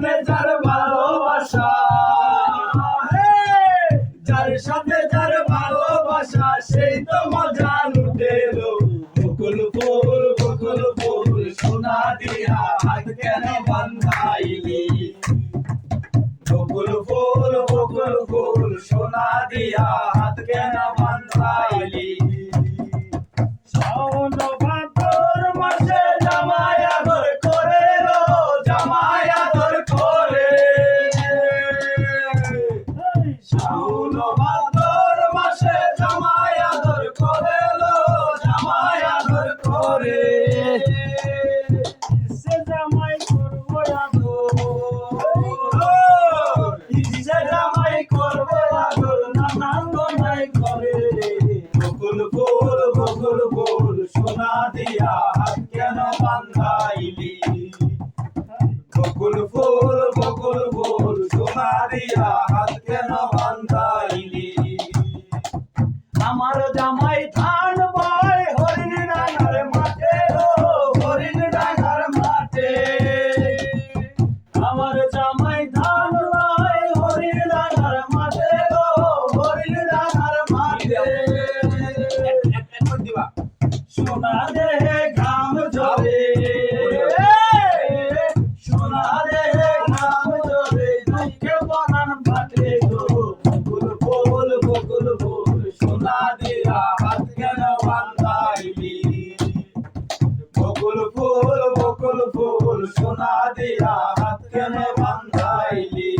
সাথে যার ভালোবাসা, যার সাথে যার ভালোবাসা সেই তো মজা লুটেলো। বকুল ফুল সোনা দিয়া হাত কেন বান্ধাইলি? বকুল ফুল সোনা দিয়া হাত কেন বান্ধাইলি? শাওন ভাদর মাসে জামাই আদর করে লো, জামাই আদর করে। শাওন ভাদর মাসে জামাই আদর করে লো, জামাই আদর করে। সে জামাই করবো আদর, সে জামাই করবো আদর, নানান নাই করে। বকুল ফুল সোনা দিয়া হাত কেন বান্ধাইলি? বকুল ফুল সোনা দিয়া হাত কেন বান্ধাইলি? আমার জামাই ধান বয় হরিণ ডাঙার মাঠে, হরিণ ডাঙার মাঠে। আমার জামাই ধান বয় হরিণ ডাঙার মাঠে, হরিণ ডাঙার মাঠে। সোনা দেহে ঘাম ঝরে, সোনা দেহে ঘাম ঝরে, দুঃখে বনান ফাটে গো। বকুল ফুল সোনা দিয়া হাত কেন বান্ধাইলি? বকুল ফুল সোনা দিয়া হাত কেন বান্ধাইলি?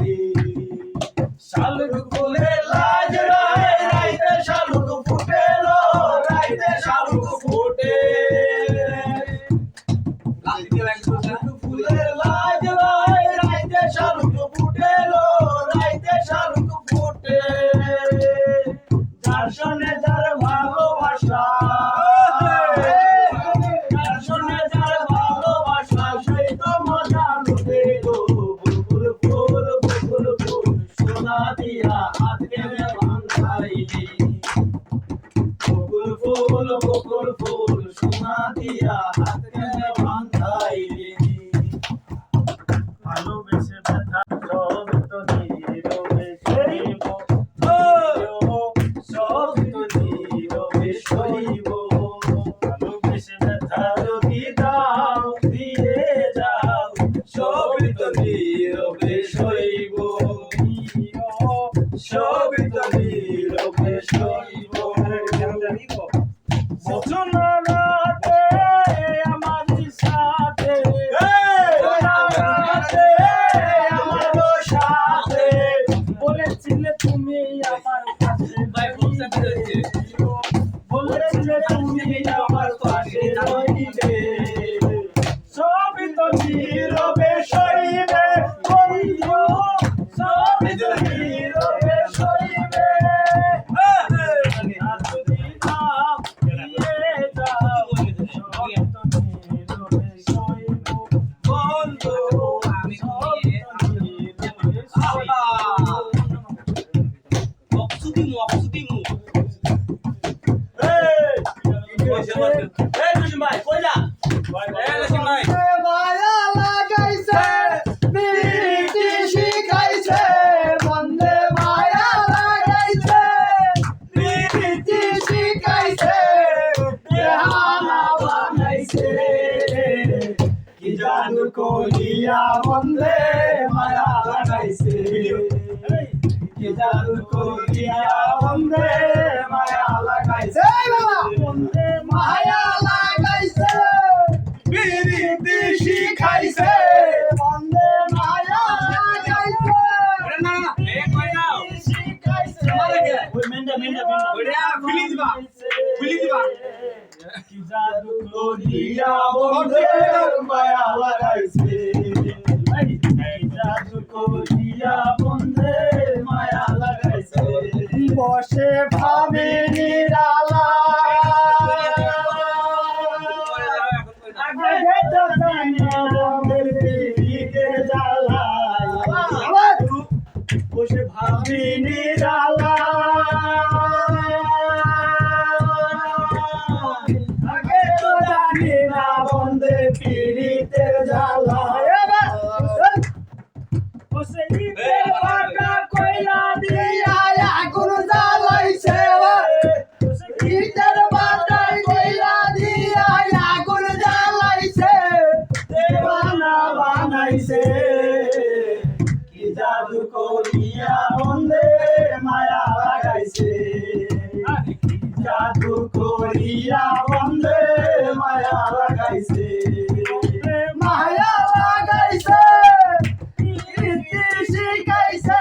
শালুক ফুলে লাজ রয় রাইতে শালুক ফুটেলো, রাইতে শালুক ফুটে। শালুক ফুলে লাজ রয় রাইতে শালুক ফুটেলো, রাইতে শালুক ফুটে। যার সঙ্গে যার ভালোবাসা, যার সঙ্গে যার ভালোবাসা সেই তো মজা লুটে গো। বকুল ফুল সোনা দিয়া হাত কেন বান্ধাইলি? বকুল ফুল সোনা দিয়া হাত কেন বান্ধাইলি? ভালোবেসে ব্যথা সব তো নীরবে সইব, সব তো নীরবে সইব। ভালোবেসে ব্যথা যদি দাও দিয়ে যাও, সব তো নীরবে সইব, সব তো নীরবে সইব। বচনা রাতে আমার সাথে, রাতে আমার সাথে বলেছিলে তুমি আমার কাছে, বলেছিলে তুমি আমার পাশে রইবে। সবই তো নীরবে সইবে, সবই তো নীরবে সইবে। মায়া লাগাইছে বিরিতি শিখাইছে, বন্দে মায়া লাগাইছে বিরিতি শিখাইছে, দেহানা বানাইছে। কি জাদু করিয়া বন্দে মায়া লাগাইছে, কি জাদু করিয়া বন্দে মায়া লাগাইছে। বন্দে মায়া লাগাইছে বিরিতি শিখাইছে, বন্দে মায়া লাগাইছে শিখাইছে। কি জাদু করিয়া বন্দে মায়া লাগাইছে, কি জাদু করিয়া বন্দে মায়া লাগাইছে। বসে ভাবে নিরালা, বসে ভাবি নিরালা, আগে তো জানি না বন্দে পীড়িতের জ্বালা। ঈদের বাটা কইরা দিয়া আগুন জ্বালাইছে ঈদের বাটায় কইরা দিয়া আগুন জ্বালাইছে দেওয়ানা বানাইছে কি জাদু করিয়া বন্ধে মায়া লাগাইছে কি জাদু করিয়া বন্ধে মায়া লাগাইছে মায়া লাগাইছে প্রীতি শিখাইছে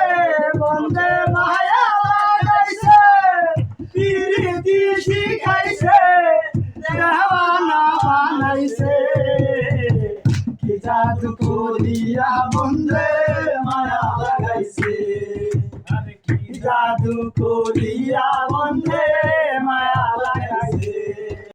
বন্ধে মায়া লাগাইছে প্রীতি শিখাইছে দেওয়ানা বানাইছে কি জাদু করিয়া বন্ধে মায়া লাগাইছে কি জাদু করিয়া